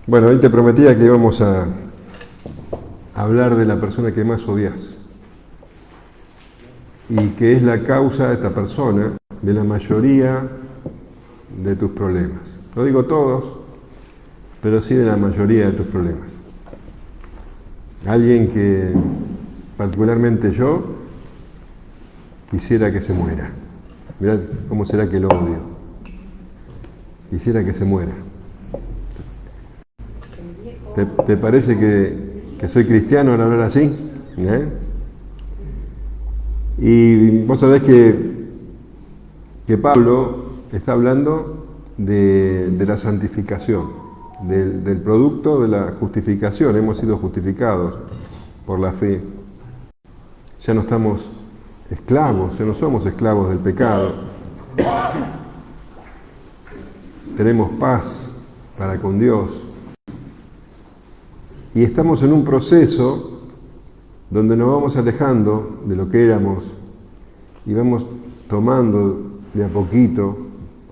Bueno, hoy te prometía que íbamos a hablar de la persona que más odias y que es la causa de esta persona de la mayoría de tus problemas. No digo todos, pero sí de la mayoría de tus problemas. Alguien que, particularmente yo, quisiera que se muera. Mirá cómo será que lo odio. Quisiera que se muera. ¿Te parece que soy cristiano al hablar así? ¿Eh? Y vos sabés que Pablo está hablando de la santificación, del producto de la justificación. Hemos sido justificados por la fe. Ya no estamos esclavos, ya no somos esclavos del pecado. Tenemos paz para con Dios. Y estamos en un proceso donde nos vamos alejando de lo que éramos y vamos tomando de a poquito,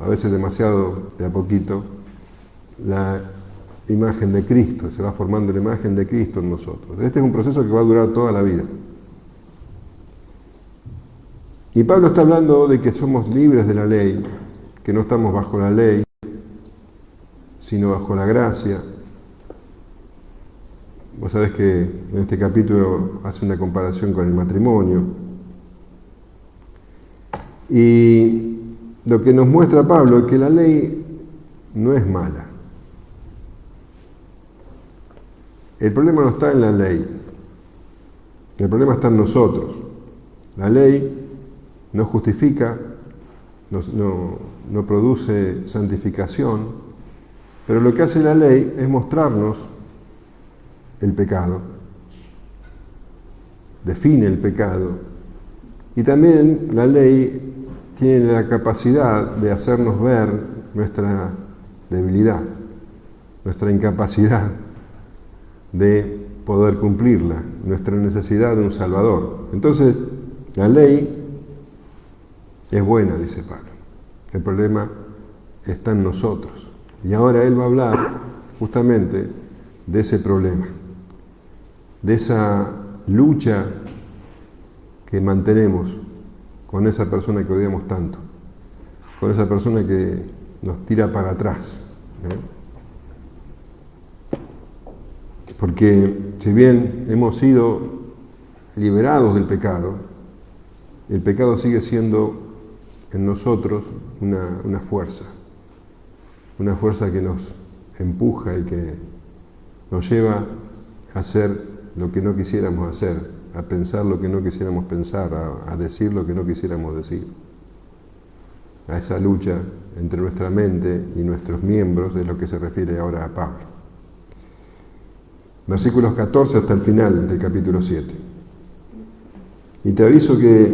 a veces demasiado de a poquito, la imagen de Cristo, se va formando la imagen de Cristo en nosotros. Este es un proceso que va a durar toda la vida. Y Pablo está hablando de que somos libres de la ley, que no estamos bajo la ley, sino bajo la gracia. Vos sabés que en este capítulo hace una comparación con el matrimonio. Y lo que nos muestra Pablo es que la ley no es mala. El problema no está en la ley, el problema está en nosotros. La ley no justifica, no produce santificación, pero lo que hace la ley es mostrarnos el pecado, define el pecado, y también la ley tiene la capacidad de hacernos ver nuestra debilidad, nuestra incapacidad de poder cumplirla, nuestra necesidad de un Salvador. Entonces, la ley es buena, dice Pablo. El problema está en nosotros. Y ahora él va a hablar justamente de ese problema, de esa lucha que mantenemos con esa persona que odiamos tanto, con esa persona que nos tira para atrás. Porque si bien hemos sido liberados del pecado, el pecado sigue siendo en nosotros una fuerza que nos empuja y que nos lleva a hacer lo que no quisiéramos hacer, a pensar lo que no quisiéramos pensar, a decir lo que no quisiéramos decir. A esa lucha entre nuestra mente y nuestros miembros es lo que se refiere ahora a Pablo. Versículos 14 hasta el final del capítulo 7. Y te aviso que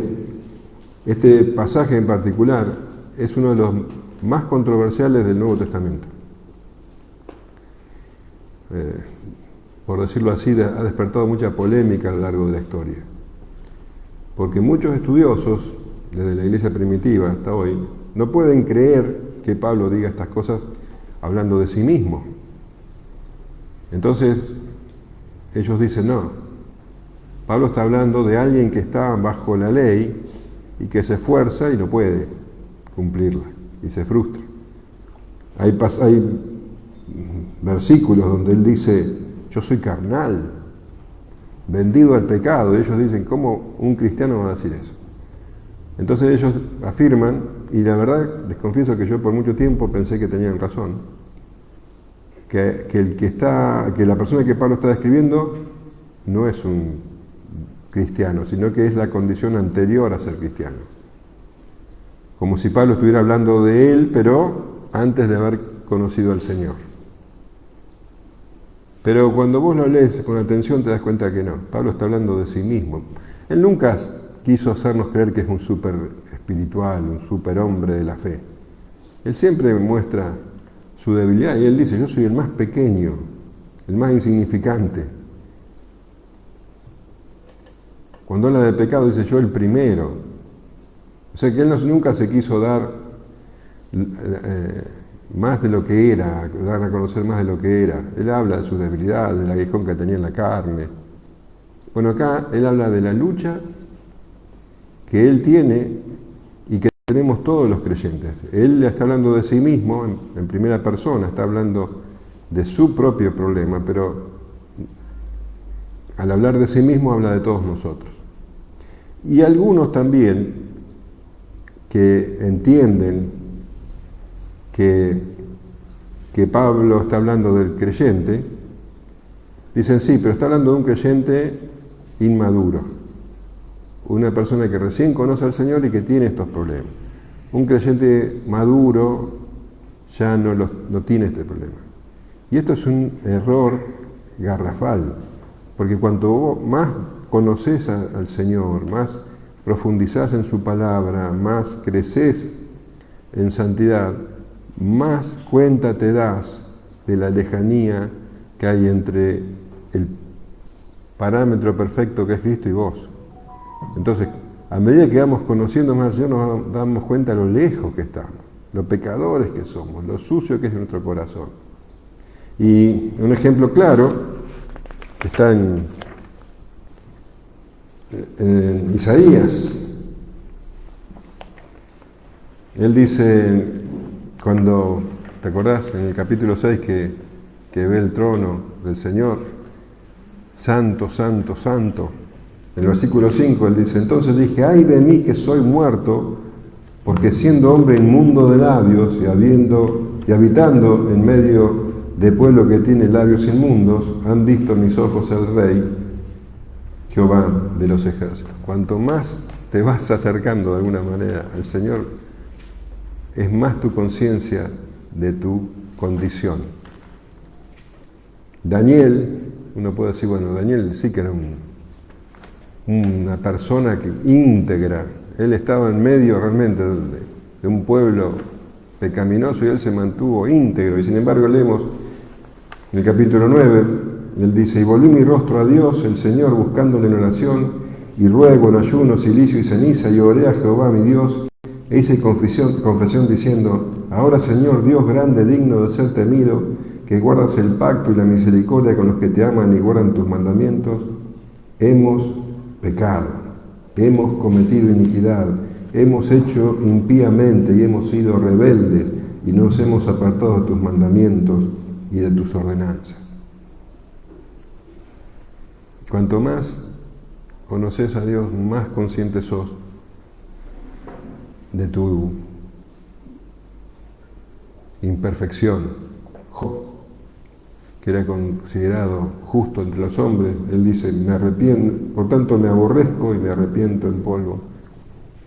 este pasaje en particular es uno de los más controversiales del Nuevo Testamento. Por decirlo así, ha despertado mucha polémica a lo largo de la historia. Porque muchos estudiosos, desde la iglesia primitiva hasta hoy, no pueden creer que Pablo diga estas cosas hablando de sí mismo. Entonces, ellos dicen, no, Pablo está hablando de alguien que está bajo la ley y que se esfuerza y no puede cumplirla, y se frustra. Hay versículos donde él dice, yo soy carnal, vendido al pecado, y ellos dicen, ¿cómo un cristiano va a decir eso? Entonces ellos afirman, y la verdad les confieso que yo por mucho tiempo pensé que tenían razón, que la persona que Pablo está describiendo no es un cristiano, sino que es la condición anterior a ser cristiano. Como si Pablo estuviera hablando de él, pero antes de haber conocido al Señor. Pero cuando vos lo lees con atención te das cuenta que no, Pablo está hablando de sí mismo. Él nunca quiso hacernos creer que es un súper espiritual, un súper hombre de la fe. Él siempre muestra su debilidad y él dice, yo soy el más pequeño, el más insignificante. Cuando habla de pecado dice, yo el primero. O sea que él nunca se quiso dar más de lo que era, dar a conocer más de lo que era. Él habla de sus debilidades, del aguijón que tenía en la carne. Bueno, acá él habla de la lucha que él tiene y que tenemos todos los creyentes. Él está hablando de sí mismo en primera persona, está hablando de su propio problema, pero al hablar de sí mismo habla de todos nosotros. Y algunos también que entienden que Pablo está hablando del creyente, dicen sí, pero está hablando de un creyente inmaduro, una persona que recién conoce al Señor y que tiene estos problemas. Un creyente maduro ya no tiene este problema. Y esto es un error garrafal, porque cuanto más conoces al Señor, más profundizás en su palabra, más creces en santidad, más cuenta te das de la lejanía que hay entre el parámetro perfecto que es Cristo y vos. Entonces, a medida que vamos conociendo más al Señor, nos damos cuenta de lo lejos que estamos, lo pecadores que somos, lo sucio que es nuestro corazón. Y un ejemplo claro está en Isaías. Él dice, cuando, ¿te acordás? En el capítulo 6 que ve el trono del Señor, santo, santo, santo. En el versículo 5 él dice, entonces dije, ay de mí que soy muerto, porque siendo hombre inmundo de labios y habitando en medio de pueblo que tiene labios inmundos, han visto mis ojos el Rey, Jehová de los ejércitos. Cuanto más te vas acercando de alguna manera al Señor, es más tu conciencia de tu condición. Daniel, uno puede decir, bueno, Daniel sí que era una persona íntegra. Él estaba en medio realmente de un pueblo pecaminoso y él se mantuvo íntegro. Y sin embargo leemos en el capítulo 9, él dice, y volví mi rostro a Dios, el Señor, buscándole en oración, y ruego en ayuno, silicio y ceniza, y oré a Jehová mi Dios, e hice confesión diciendo, ahora Señor, Dios grande, digno de ser temido, que guardas el pacto y la misericordia con los que te aman y guardan tus mandamientos, hemos pecado, hemos cometido iniquidad, hemos hecho impíamente y hemos sido rebeldes y nos hemos apartado de tus mandamientos y de tus ordenanzas. Cuanto más conoces a Dios, más consciente sos de tu imperfección. Job, que era considerado justo entre los hombres, él dice, me arrepiento, por tanto me aborrezco y me arrepiento en polvo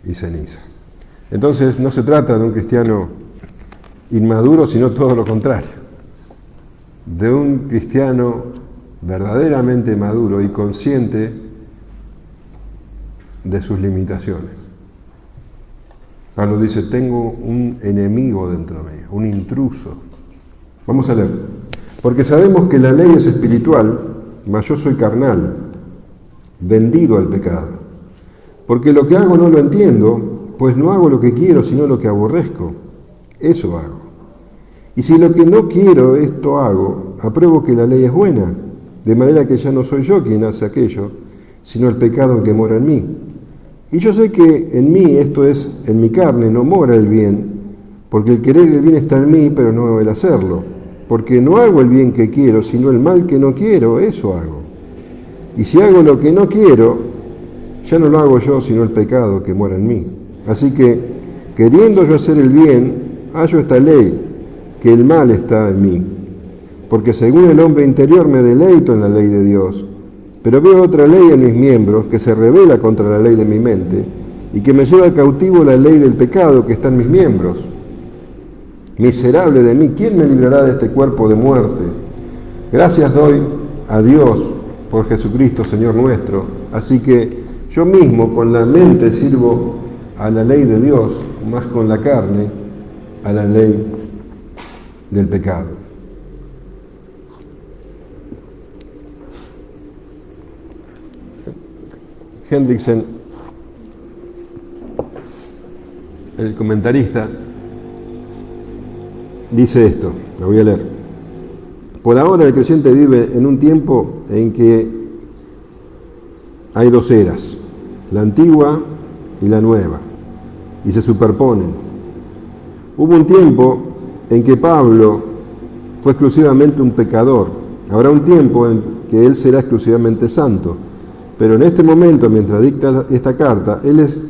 y ceniza. Entonces no se trata de un cristiano inmaduro, sino todo lo contrario, de un cristiano verdaderamente maduro y consciente de sus limitaciones. Pablo dice, tengo un enemigo dentro mío, un intruso. Vamos a leer. Porque sabemos que la ley es espiritual, mas yo soy carnal, vendido al pecado. Porque lo que hago no lo entiendo, pues no hago lo que quiero, sino lo que aborrezco. Eso hago. Y si lo que no quiero, esto hago, apruebo que la ley es buena, de manera que ya no soy yo quien hace aquello, sino el pecado que mora en mí. Y yo sé que en mí, esto es, en mi carne, no mora el bien, porque el querer el bien está en mí, pero no el hacerlo. Porque no hago el bien que quiero, sino el mal que no quiero, eso hago. Y si hago lo que no quiero, ya no lo hago yo, sino el pecado que mora en mí. Así que, queriendo yo hacer el bien, hallo esta ley, que el mal está en mí. Porque según el hombre interior me deleito en la ley de Dios, pero veo otra ley en mis miembros que se rebela contra la ley de mi mente y que me lleva cautivo la ley del pecado que está en mis miembros. Miserable de mí, ¿quién me librará de este cuerpo de muerte? Gracias doy a Dios por Jesucristo, Señor nuestro. Así que yo mismo con la mente sirvo a la ley de Dios, más con la carne a la ley del pecado. Hendrickson, el comentarista, dice esto, lo voy a leer. Por ahora el creyente vive en un tiempo en que hay dos eras, la antigua y la nueva, y se superponen. Hubo un tiempo en que Pablo fue exclusivamente un pecador. Habrá un tiempo en que él será exclusivamente santo. Pero en este momento, mientras dicta esta carta, él es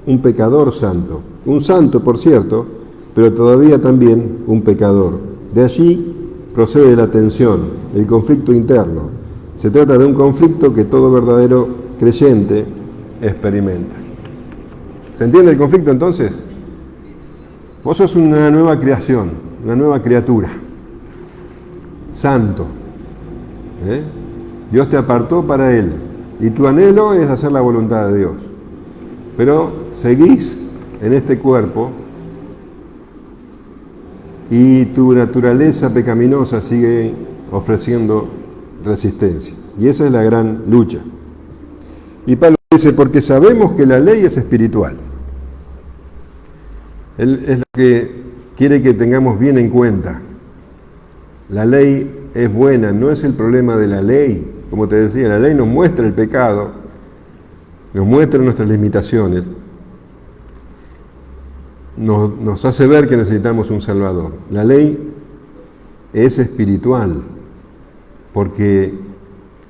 un pecador santo. Un santo, por cierto, pero todavía también un pecador. De allí procede la tensión, el conflicto interno. Se trata de un conflicto que todo verdadero creyente experimenta. ¿Se entiende el conflicto entonces? Vos sos una nueva creación, una nueva criatura. Santo. Dios te apartó para Él. Y tu anhelo es hacer la voluntad de Dios. Pero seguís en este cuerpo y tu naturaleza pecaminosa sigue ofreciendo resistencia. Y esa es la gran lucha. Y Pablo dice, porque sabemos que la ley es espiritual. Él es lo que quiere que tengamos bien en cuenta. La ley es buena, no es el problema de la ley. Como te decía, la ley nos muestra el pecado, nos muestra nuestras limitaciones, nos hace ver que necesitamos un Salvador. La ley es espiritual, porque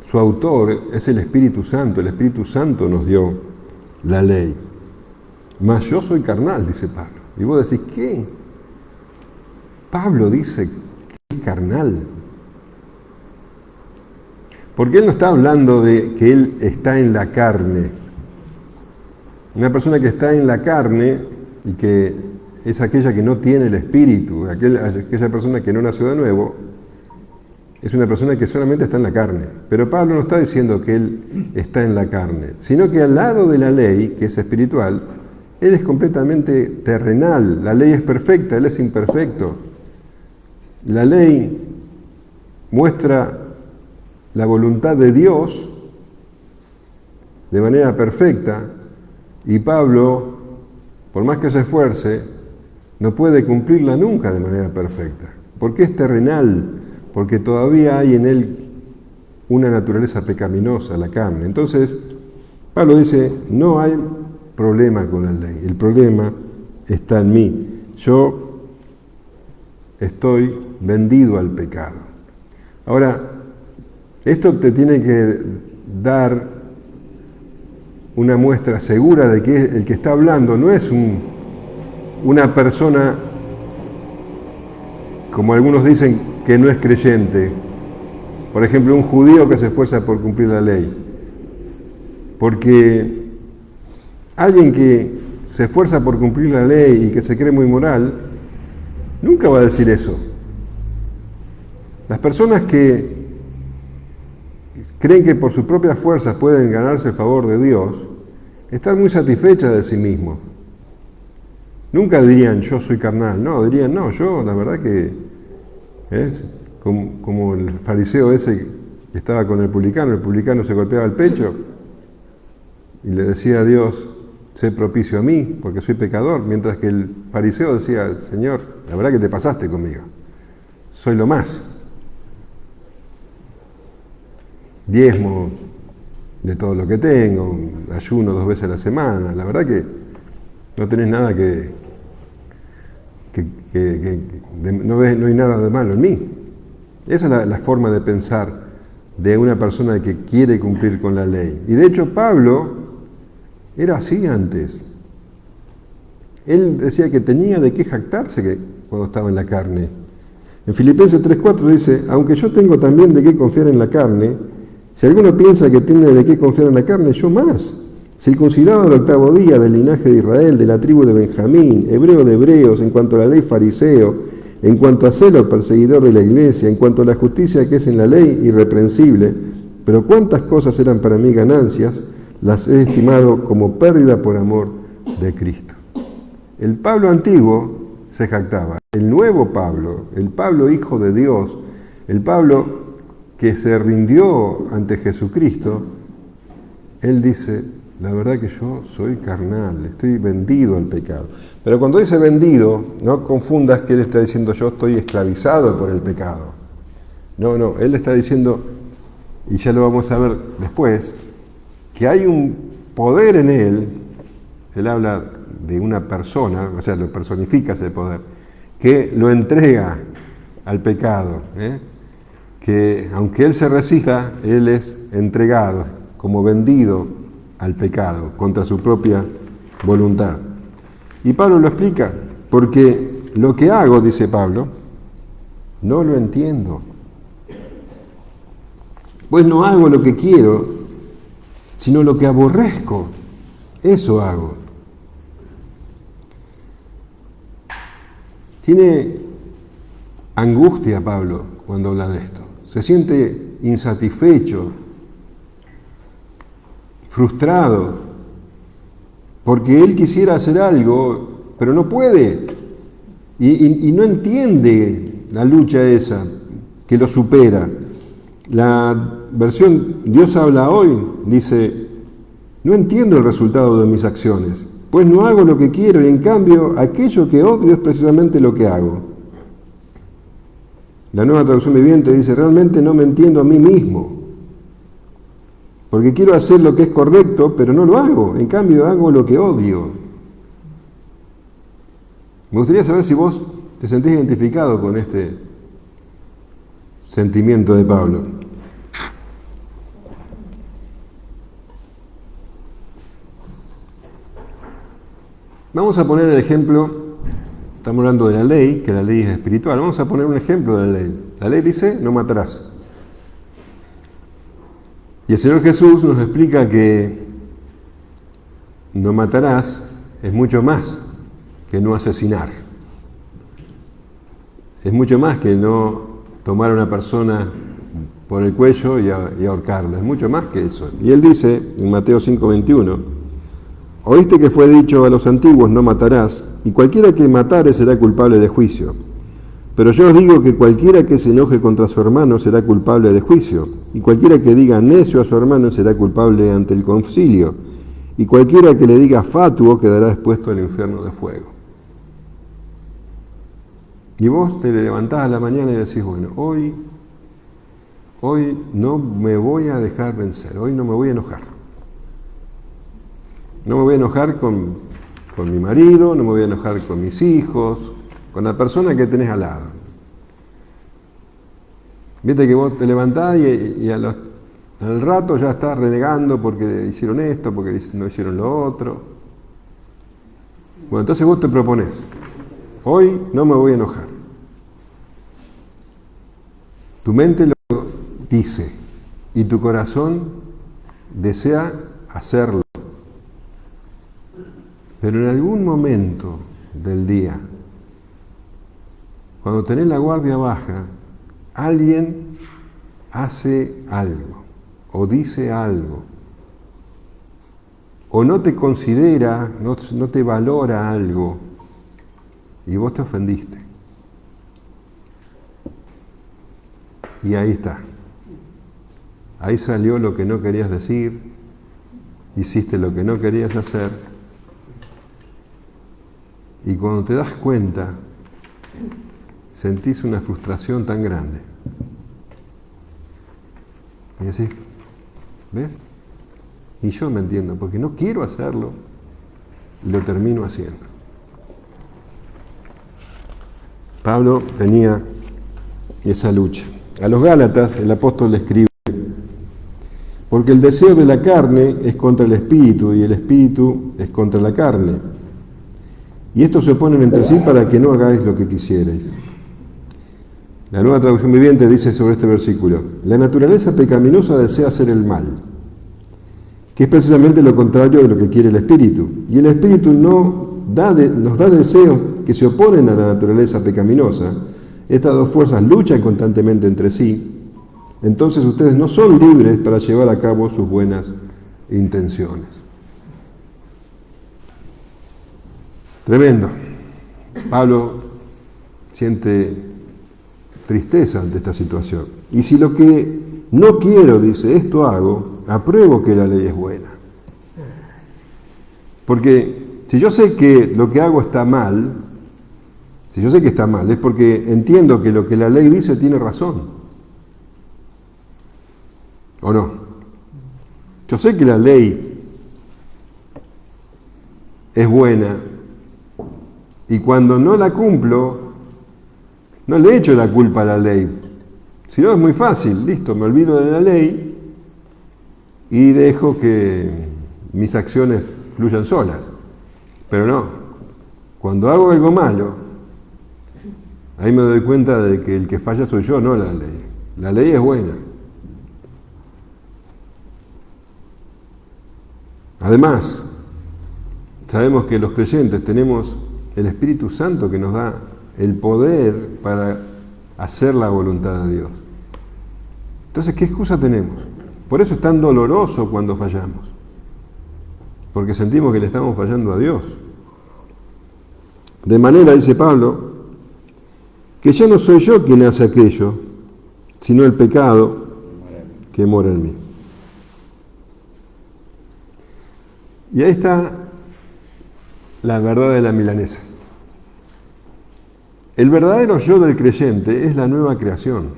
su autor es el Espíritu Santo nos dio la ley. Mas yo soy carnal, dice Pablo. Y vos decís, ¿qué? Pablo dice que es carnal. Porque él no está hablando de que él está en la carne. Una persona que está en la carne y que es aquella que no tiene el Espíritu, aquella persona que no nació de nuevo, es una persona que solamente está en la carne. Pero Pablo no está diciendo que él está en la carne, sino que al lado de la ley, que es espiritual, él es completamente terrenal. La ley es perfecta, él es imperfecto. La ley muestra la voluntad de Dios de manera perfecta, y Pablo, por más que se esfuerce, no puede cumplirla nunca de manera perfecta. Porque es terrenal, porque todavía hay en él una naturaleza pecaminosa, la carne. Entonces, Pablo dice, no hay problema con la ley, el problema está en mí. Yo estoy vendido al pecado. Ahora, esto te tiene que dar una muestra segura de que el que está hablando no es una persona, como algunos dicen, que no es creyente. Por ejemplo, un judío que se esfuerza por cumplir la ley. Porque alguien que se esfuerza por cumplir la ley y que se cree muy moral, nunca va a decir eso. Las personas que creen que por sus propias fuerzas pueden ganarse el favor de Dios, están muy satisfechas de sí mismos. Nunca dirían, yo soy carnal. No, dirían, no, yo la verdad que es como el fariseo ese que estaba con el publicano se golpeaba el pecho y le decía a Dios, sé propicio a mí, porque soy pecador, mientras que el fariseo decía, Señor, la verdad que te pasaste conmigo, soy lo más. Diezmo de todo lo que tengo, ayuno 2 veces a la semana, la verdad que no tenés nada no hay nada de malo en mí. Esa es la forma de pensar de una persona que quiere cumplir con la ley. Y de hecho Pablo era así antes. Él decía que tenía de qué jactarse cuando estaba en la carne. En Filipenses 3:4 dice, aunque yo tengo también de qué confiar en la carne, si alguno piensa que tiene de qué confiar en la carne, yo más. Circuncidado al 8º día, del linaje de Israel, de la tribu de Benjamín, hebreo de hebreos, en cuanto a la ley fariseo, en cuanto a celo perseguidor de la iglesia, en cuanto a la justicia que es en la ley irreprensible, pero cuántas cosas eran para mí ganancias, las he estimado como pérdida por amor de Cristo. El Pablo antiguo se jactaba. El nuevo Pablo, el Pablo hijo de Dios, el Pablo que se rindió ante Jesucristo, él dice, la verdad que yo soy carnal, estoy vendido al pecado. Pero cuando dice vendido, no confundas que él está diciendo yo estoy esclavizado por el pecado. No, él está diciendo, y ya lo vamos a ver después, que hay un poder en él habla de una persona, o sea, lo personifica ese poder, que lo entrega al pecado, que aunque él se resista, él es entregado, como vendido al pecado, contra su propia voluntad. Y Pablo lo explica, porque lo que hago, dice Pablo, no lo entiendo. Pues no hago lo que quiero, sino lo que aborrezco, eso hago. Tiene angustia Pablo cuando habla de esto. Se siente insatisfecho, frustrado, porque él quisiera hacer algo, pero no puede. Y no entiende la lucha esa que lo supera. La versión Dios habla hoy dice, no entiendo el resultado de mis acciones, pues no hago lo que quiero y en cambio aquello que odio es precisamente lo que hago. La Nueva Traducción Viviente dice, realmente no me entiendo a mí mismo, porque quiero hacer lo que es correcto, pero no lo hago, en cambio hago lo que odio. Me gustaría saber si vos te sentís identificado con este sentimiento de Pablo. Vamos a poner el ejemplo, estamos hablando de la ley, que la ley es espiritual, vamos a poner un ejemplo de la ley. La ley dice, no matarás. Y el Señor Jesús nos explica que no matarás es mucho más que no asesinar. Es mucho más que no tomar a una persona por el cuello y ahorcarla, es mucho más que eso. Y Él dice en Mateo 5:21, oíste que fue dicho a los antiguos, no matarás, y cualquiera que matare será culpable de juicio. Pero yo os digo que cualquiera que se enoje contra su hermano será culpable de juicio, y cualquiera que diga necio a su hermano será culpable ante el concilio, y cualquiera que le diga fatuo quedará expuesto al infierno de fuego. Y vos te levantás a la mañana y decís, bueno, hoy no me voy a dejar vencer, hoy no me voy a enojar. No me voy a enojar con mi marido, no me voy a enojar con mis hijos, con la persona que tenés al lado. Viste que vos te levantás y al rato ya estás renegando porque hicieron esto, porque no hicieron lo otro. Bueno, entonces vos te proponés, hoy no me voy a enojar. Tu mente lo dice y tu corazón desea hacerlo. Pero en algún momento del día, cuando tenés la guardia baja, alguien hace algo, o dice algo, o no te considera, no te valora algo, y vos te ofendiste. Y ahí está. Ahí salió lo que no querías decir, hiciste lo que no querías hacer, y cuando te das cuenta, sentís una frustración tan grande. Y decís, ¿ves? Y yo me entiendo, porque no quiero hacerlo, y lo termino haciendo. Pablo tenía esa lucha. A los Gálatas el apóstol le escribe, porque el deseo de la carne es contra el espíritu, y el espíritu es contra la carne. Y estos se oponen entre sí para que no hagáis lo que quisierais. La Nueva Traducción Viviente dice sobre este versículo, la naturaleza pecaminosa desea hacer el mal, que es precisamente lo contrario de lo que quiere el espíritu. Y el espíritu nos da deseos que se oponen a la naturaleza pecaminosa. Estas dos fuerzas luchan constantemente entre sí. Entonces ustedes no son libres para llevar a cabo sus buenas intenciones. Tremendo. Pablo siente tristeza ante esta situación. Y si lo que no quiero, dice, esto hago, apruebo que la ley es buena. Porque si yo sé que lo que hago está mal, si yo sé que está mal, es porque entiendo que lo que la ley dice tiene razón. ¿O no? Yo sé que la ley es buena y cuando no la cumplo, no le echo la culpa a la ley. Si no, es muy fácil, listo, me olvido de la ley y dejo que mis acciones fluyan solas. Pero no, cuando hago algo malo, ahí me doy cuenta de que el que falla soy yo, no la ley. La ley es buena. Además, sabemos que los creyentes tenemos el Espíritu Santo que nos da el poder para hacer la voluntad de Dios. Entonces, ¿qué excusa tenemos? Por eso es tan doloroso cuando fallamos. Porque sentimos que le estamos fallando a Dios. De manera, dice Pablo, que ya no soy yo quien hace aquello, sino el pecado que mora en mí. Y ahí está la verdad de la milanesa. El verdadero yo del creyente es la nueva creación.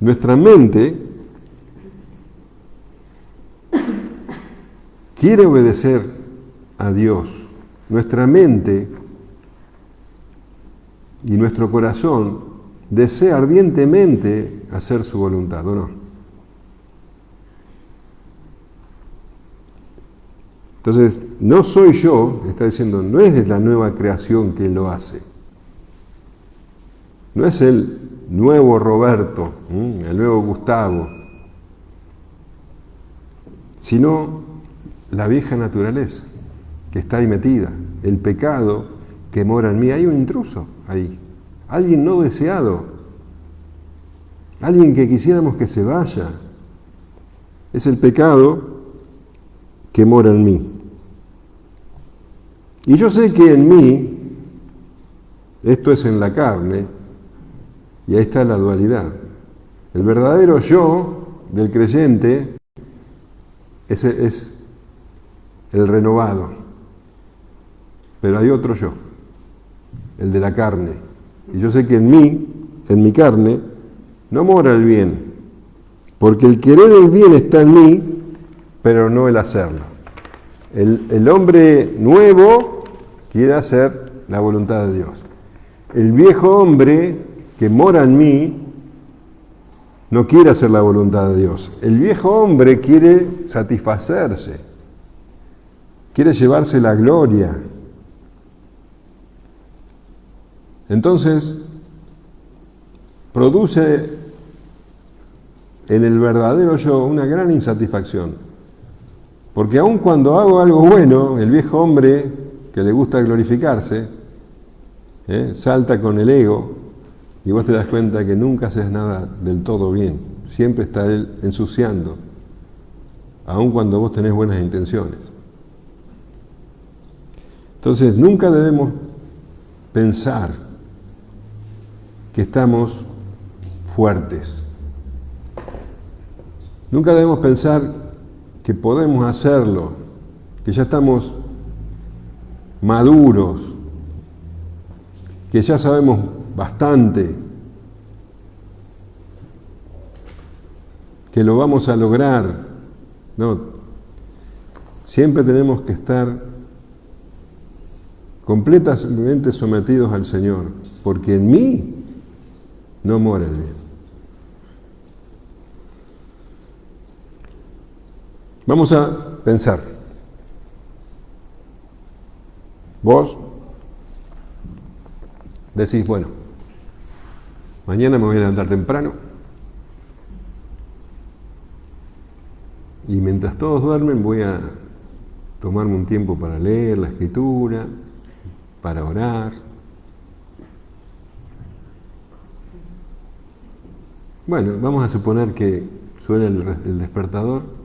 Nuestra mente quiere obedecer a Dios. Nuestra mente y nuestro corazón desea ardientemente hacer su voluntad, ¿o no? Entonces, no soy yo, está diciendo, no es la nueva creación que lo hace. No es el nuevo Roberto, el nuevo Gustavo, sino la vieja naturaleza que está ahí metida, el pecado que mora en mí. Hay un intruso ahí, alguien no deseado, alguien que quisiéramos que se vaya. Es el pecado que mora en mí. Y yo sé que en mí, esto es en la carne, y ahí está la dualidad. El verdadero yo del creyente es el renovado. Pero hay otro yo, el de la carne. Y yo sé que en mí, en mi carne, no mora el bien. Porque el querer el bien está en mí, pero no el hacerlo. El hombre nuevo quiere hacer la voluntad de Dios. El viejo hombre que mora en mí no quiere hacer la voluntad de Dios. El viejo hombre quiere satisfacerse, quiere llevarse la gloria. Entonces, produce en el verdadero yo una gran insatisfacción. Porque aun cuando hago algo bueno, el viejo hombre que le gusta glorificarse, salta con el ego, y vos te das cuenta que nunca haces nada del todo bien. Siempre está él ensuciando, aun cuando vos tenés buenas intenciones. Entonces, nunca debemos pensar que estamos fuertes. Nunca debemos pensar que podemos hacerlo, que ya estamos maduros, que ya sabemos bastante, que lo vamos a lograr. No, siempre tenemos que estar completamente sometidos al Señor, porque en mí no mora el bien. Vamos a pensar. Vos decís, bueno, mañana me voy a levantar temprano y mientras todos duermen voy a tomarme un tiempo para leer la Escritura, para orar. Bueno, vamos a suponer que suena el despertador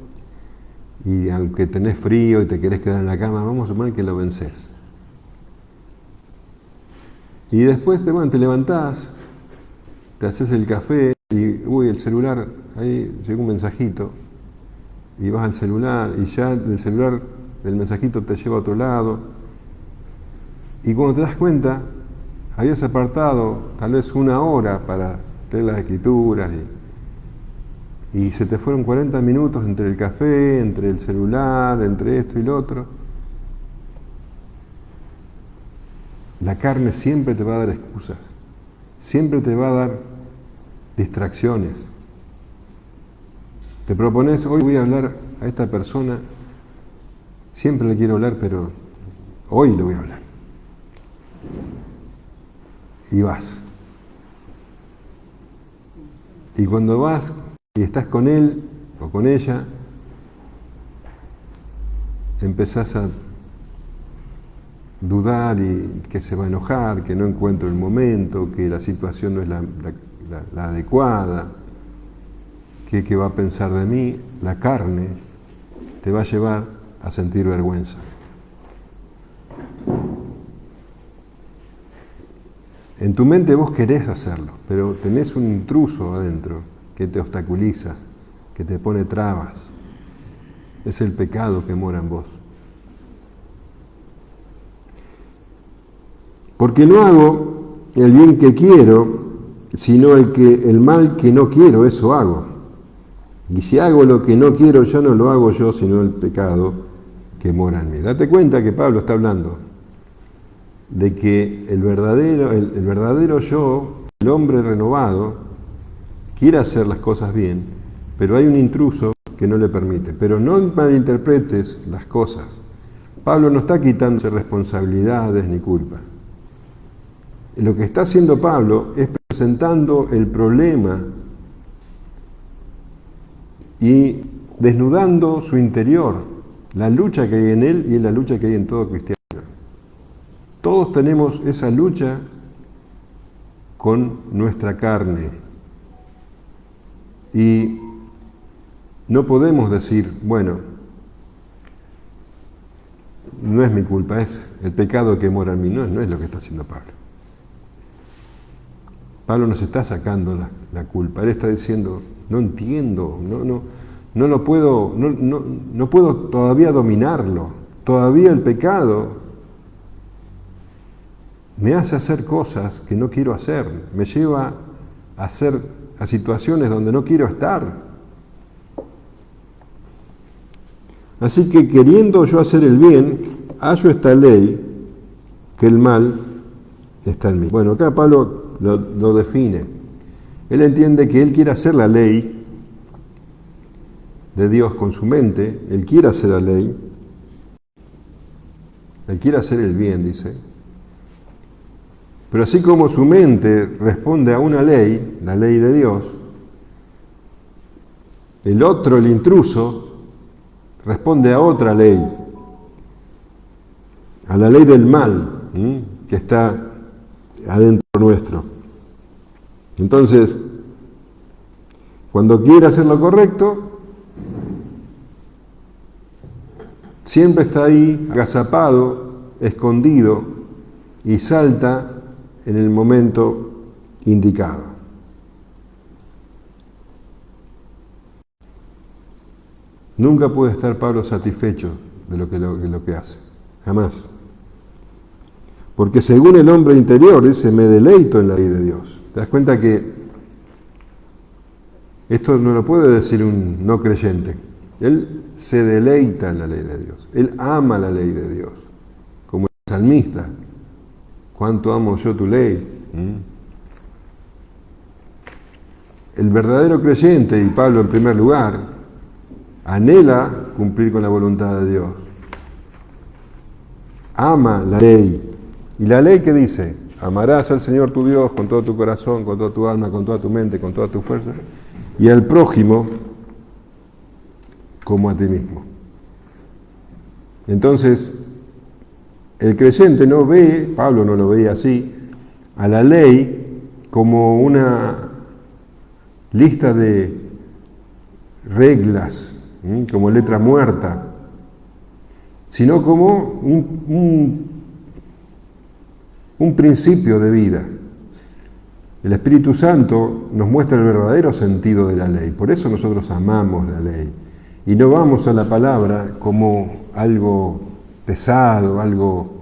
y aunque tenés frío y te querés quedar en la cama, vamos a suponer que lo vencés. Y después te levantás, te haces el café y, el celular, ahí llega un mensajito, y vas al celular y ya del celular el mensajito te lleva a otro lado. Y cuando te das cuenta, habías apartado tal vez 1 hora para leer las escrituras y se te fueron 40 minutos entre el café, entre el celular, entre esto y lo otro. La carne siempre te va a dar excusas, siempre te va a dar distracciones. Te propones, hoy voy a hablar a esta persona, siempre le quiero hablar, pero hoy le voy a hablar. Y vas. Y cuando vas y estás con él o con ella, empezás a dudar y que se va a enojar, que no encuentro el momento, que la situación no es la adecuada, que va a pensar de mí. La carne te va a llevar a sentir vergüenza. En tu mente vos querés hacerlo, pero tenés un intruso adentro que te obstaculiza, que te pone trabas. Es el pecado que mora en vos. Porque no hago el bien que quiero, sino el mal que no quiero, eso hago. Y si hago lo que no quiero, ya no lo hago yo, sino el pecado que mora en mí. Date cuenta que Pablo está hablando de que el verdadero yo, el hombre renovado, quiere hacer las cosas bien, pero hay un intruso que no le permite. Pero no malinterpretes las cosas. Pablo no está quitándose responsabilidades ni culpa. Lo que está haciendo Pablo es presentando el problema y desnudando su interior, la lucha que hay en él y la lucha que hay en todo cristiano. Todos tenemos esa lucha con nuestra carne. Y no podemos decir, bueno, no es mi culpa, es el pecado que mora en mí. No es lo que está haciendo Pablo. Pablo nos está sacando la culpa. Él está diciendo, no entiendo, no lo puedo, no puedo todavía dominarlo. Todavía el pecado me hace hacer cosas que no quiero hacer, me lleva a situaciones donde no quiero estar. Así que queriendo yo hacer el bien, hallo esta ley, que el mal está en mí. Bueno, acá Pablo lo define. Él entiende que él quiere hacer la ley de Dios con su mente, él quiere hacer la ley, él quiere hacer el bien, dice. Pero así como su mente responde a una ley, la ley de Dios, el otro, el intruso, responde a otra ley, a la ley del mal, que está adentro nuestro. Entonces, cuando quiere hacer lo correcto, siempre está ahí agazapado, escondido, y salta en el momento indicado. Nunca puede estar Pablo satisfecho de lo que hace, jamás. Porque según el hombre interior, dice, me deleito en la ley de Dios. ¿Te das cuenta que esto no lo puede decir un no creyente? Él se deleita en la ley de Dios. Él ama la ley de Dios. Como el salmista. ¿Cuánto amo yo tu ley? El verdadero creyente, y Pablo en primer lugar, anhela cumplir con la voluntad de Dios. Ama la ley. ¿Y la ley qué dice? Amarás al Señor tu Dios con todo tu corazón, con toda tu alma, con toda tu mente, con toda tu fuerza, y al prójimo como a ti mismo. Entonces, el creyente no ve, Pablo no lo veía así, a la ley como una lista de reglas, como letra muerta, sino como un principio de vida. El Espíritu Santo nos muestra el verdadero sentido de la ley. Por eso nosotros amamos la ley. Y no vamos a la palabra como algo pesado, algo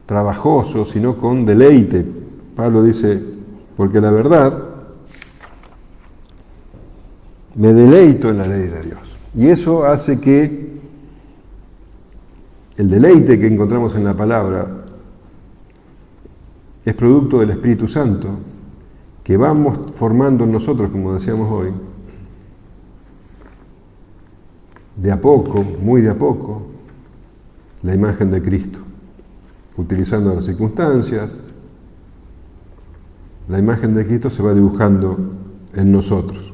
trabajoso, sino con deleite. Pablo dice, porque la verdad, me deleito en la ley de Dios. Y eso hace que el deleite que encontramos en la palabra es producto del Espíritu Santo, que vamos formando en nosotros, como decíamos hoy, de a poco, muy de a poco, la imagen de Cristo, utilizando las circunstancias. La imagen de Cristo se va dibujando en nosotros.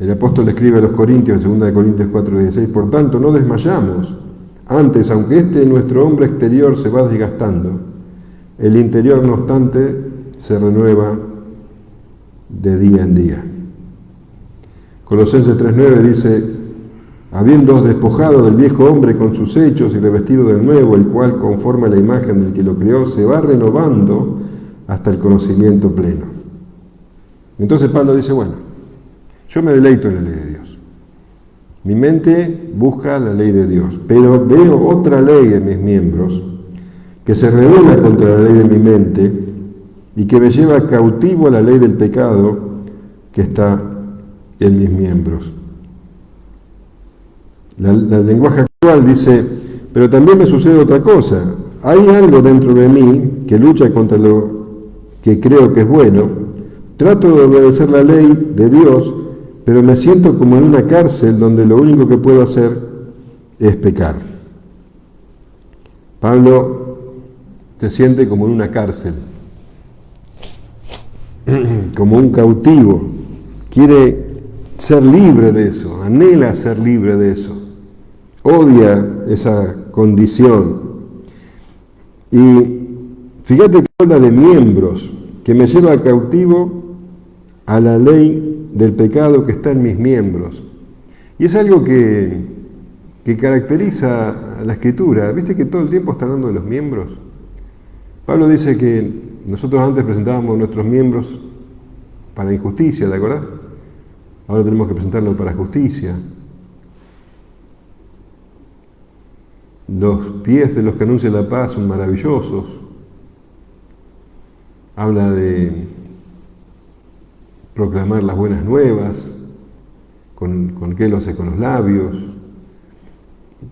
El apóstol escribe a los Corintios, en 2 Corintios 4:16, por tanto, no desmayamos. Antes, aunque nuestro hombre exterior se va desgastando, el interior, no obstante, se renueva de día en día. Colosenses 3:9 dice, habiéndoos despojado del viejo hombre con sus hechos y revestido del nuevo, el cual, conforme a la imagen del que lo creó, se va renovando hasta el conocimiento pleno. Entonces Pablo dice, bueno, yo me deleito en la ley de Dios. Mi mente busca la ley de Dios, pero veo otra ley en mis miembros que se revela contra la ley de mi mente y que me lleva cautivo a la ley del pecado que está en mis miembros. El lenguaje actual dice, pero también me sucede otra cosa. Hay algo dentro de mí que lucha contra lo que creo que es bueno. Trato de obedecer la ley de Dios, pero me siento como en una cárcel donde lo único que puedo hacer es pecar. Pablo se siente como en una cárcel, como un cautivo. Quiere ser libre de eso, anhela ser libre de eso, odia esa condición. Y fíjate que habla de miembros, que me lleva cautivo a la ley del pecado que está en mis miembros. Y es algo que caracteriza a la Escritura. ¿Viste que todo el tiempo está hablando de los miembros? Pablo dice que nosotros antes presentábamos nuestros miembros para injusticia, ¿te acordás? Ahora tenemos que presentarlos para justicia. Los pies de los que anuncian la paz son maravillosos. Habla de proclamar las buenas nuevas, con qué lo hace con los labios,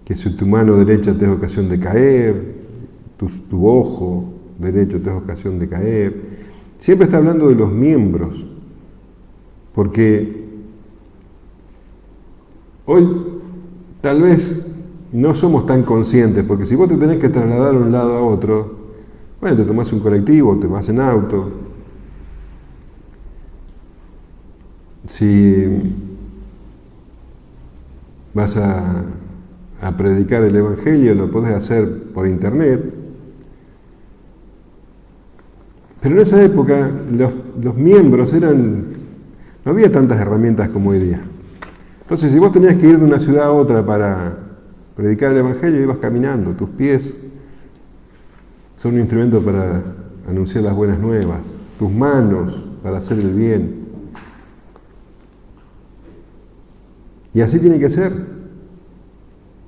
que si tu mano derecha te es ocasión de caer, tu ojo derecho te es ocasión de caer. Siempre está hablando de los miembros, porque hoy tal vez no somos tan conscientes, porque si vos te tenés que trasladar de un lado a otro, bueno, te tomás un colectivo, te vas en auto. Si vas a predicar el Evangelio, lo podés hacer por internet. Pero en esa época los miembros no había tantas herramientas como hoy día. Entonces, si vos tenías que ir de una ciudad a otra para predicar el Evangelio, ibas caminando. Tus pies son un instrumento para anunciar las buenas nuevas. Tus manos para hacer el bien. Y así tiene que ser.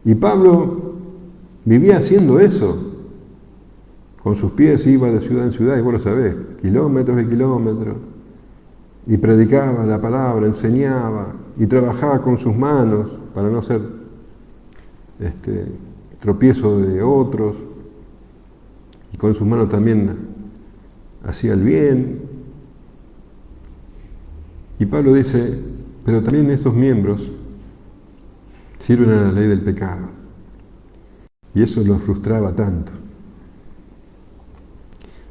Y Pablo vivía haciendo eso. Con sus pies iba de ciudad en ciudad, y vos lo sabés, kilómetros y kilómetros. Y predicaba la palabra, enseñaba, y trabajaba con sus manos para no ser tropiezo de otros. Y con sus manos también hacía el bien. Y Pablo dice, pero también estos miembros sirven a la ley del pecado. Y eso lo frustraba tanto.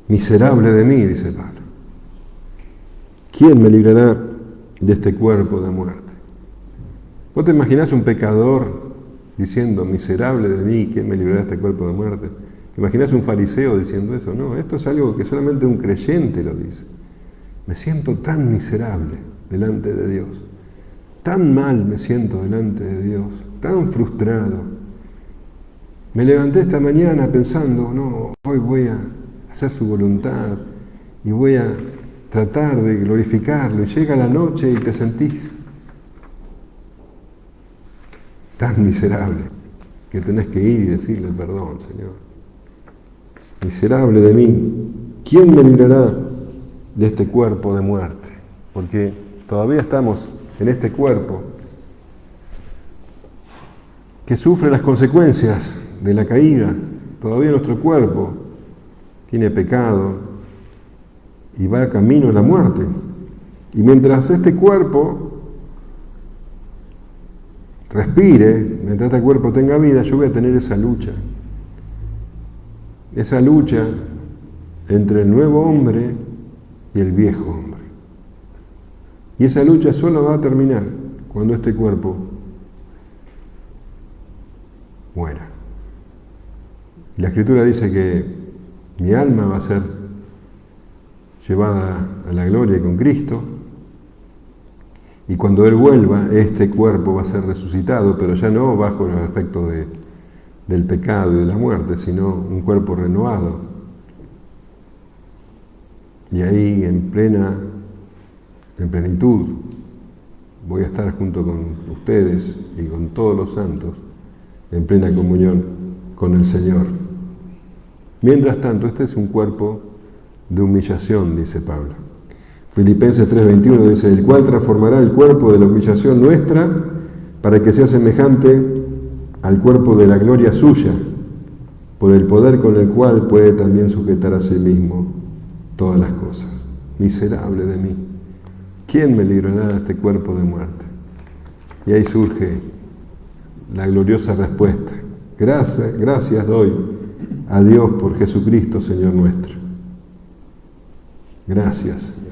Miserable de mí, dice Pablo. ¿Quién me librará de este cuerpo de muerte? ¿Vos te imaginás un pecador diciendo, miserable de mí, ¿quién me librará de este cuerpo de muerte? ¿Te imaginás un fariseo diciendo eso? No, esto es algo que solamente un creyente lo dice. Me siento tan miserable delante de Dios. Tan mal me siento delante de Dios, tan frustrado. Me levanté esta mañana pensando, no, hoy voy a hacer su voluntad y voy a tratar de glorificarlo. Y llega la noche y te sentís tan miserable. que tenés que ir y decirle perdón, Señor. Miserable de mí, ¿quién me librará de este cuerpo de muerte? Porque todavía estamos en este cuerpo que sufre las consecuencias de la caída. Todavía nuestro cuerpo tiene pecado y va camino a la muerte. Y mientras este cuerpo respire, mientras este cuerpo tenga vida, yo voy a tener esa lucha entre el nuevo hombre y el viejo hombre. Y esa lucha solo va a terminar cuando este cuerpo muera. La Escritura dice que mi alma va a ser llevada a la gloria con Cristo, y cuando Él vuelva, este cuerpo va a ser resucitado, pero ya no bajo los efectos del pecado y de la muerte, sino un cuerpo renovado. Y ahí, en plenitud, voy a estar junto con ustedes y con todos los santos, en plena comunión con el Señor. Mientras tanto, este es un cuerpo de humillación, dice Pablo. Filipenses 3:21 dice, el cual transformará el cuerpo de la humillación nuestra para que sea semejante al cuerpo de la gloria suya, por el poder con el cual puede también sujetar a sí mismo todas las cosas. Miserable de mí, ¿quién me librará de este cuerpo de muerte? Y ahí surge la gloriosa respuesta. Gracias doy a Dios por Jesucristo, Señor nuestro. Gracias, Señor.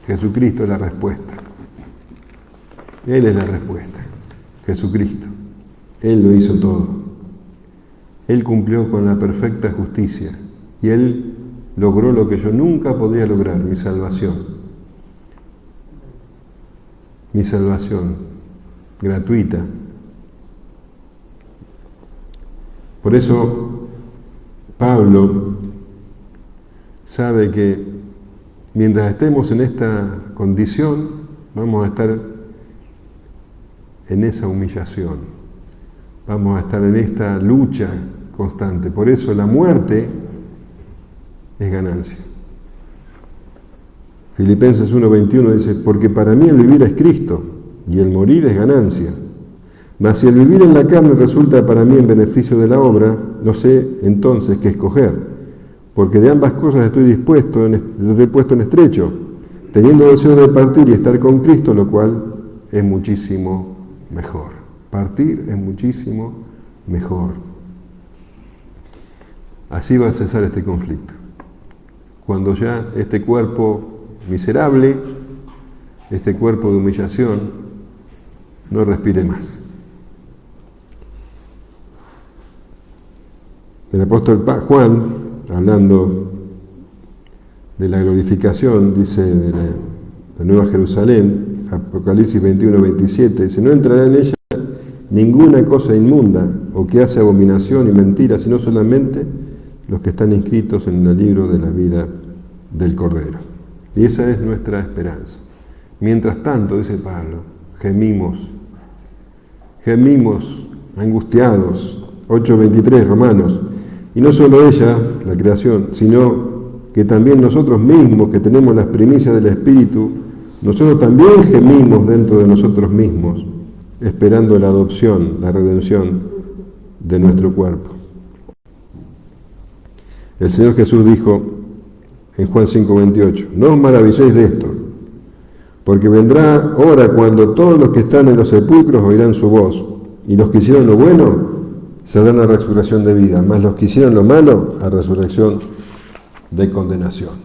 Jesucristo es la respuesta. Él es la respuesta. Jesucristo. Él lo hizo todo. Él cumplió con la perfecta justicia y Él logró lo que yo nunca podría lograr, mi salvación. Mi salvación gratuita. Por eso Pablo sabe que mientras estemos en esta condición, vamos a estar en esa humillación, vamos a estar en esta lucha constante. Por eso la muerte es ganancia. Filipenses 1:21 dice, porque para mí el vivir es Cristo y el morir es ganancia. Mas si el vivir en la carne resulta para mí en beneficio de la obra, no sé entonces qué escoger. Porque de ambas cosas estoy puesto en estrecho, teniendo deseo de partir y estar con Cristo, lo cual es muchísimo mejor. Partir es muchísimo mejor. Así va a cesar este conflicto. Cuando ya este cuerpo miserable, este cuerpo de humillación, no respire más. El apóstol Juan, hablando de la glorificación, dice de la Nueva Jerusalén, Apocalipsis 21:27, dice, no entrará en ella ninguna cosa inmunda o que hace abominación y mentira, sino solamente los que están inscritos en el libro de la vida del Cordero. Y esa es nuestra esperanza. Mientras tanto, dice Pablo, gemimos angustiados, 8:23 Romanos, y no solo ella, la creación, sino que también nosotros mismos, que tenemos las primicias del Espíritu, nosotros también gemimos dentro de nosotros mismos, esperando la adopción, la redención de nuestro cuerpo. El Señor Jesús dijo en Juan 5:28, no os maravilléis de esto, porque vendrá hora cuando todos los que están en los sepulcros oirán su voz, y los que hicieron lo bueno se darán a resurrección de vida, mas los que hicieron lo malo a resurrección de condenación.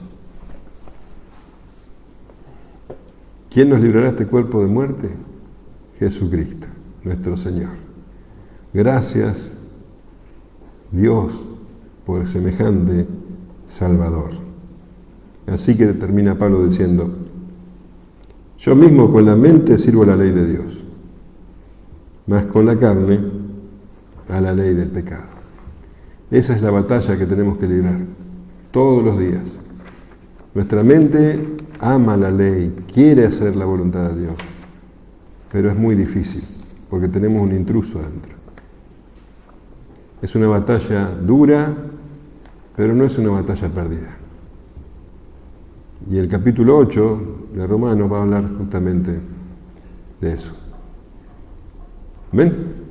¿Quién nos librará de este cuerpo de muerte? Jesucristo, nuestro Señor. Gracias, Dios, por semejante Salvador. Así que termina Pablo diciendo, yo mismo con la mente sirvo la ley de Dios, mas con la carne a la ley del pecado. Esa es la batalla que tenemos que librar todos los días. Nuestra mente ama la ley, quiere hacer la voluntad de Dios, pero es muy difícil porque tenemos un intruso adentro. Es una batalla dura, pero no es una batalla perdida. Y el capítulo 8 de Romanos va a hablar justamente de eso. ¿Ven?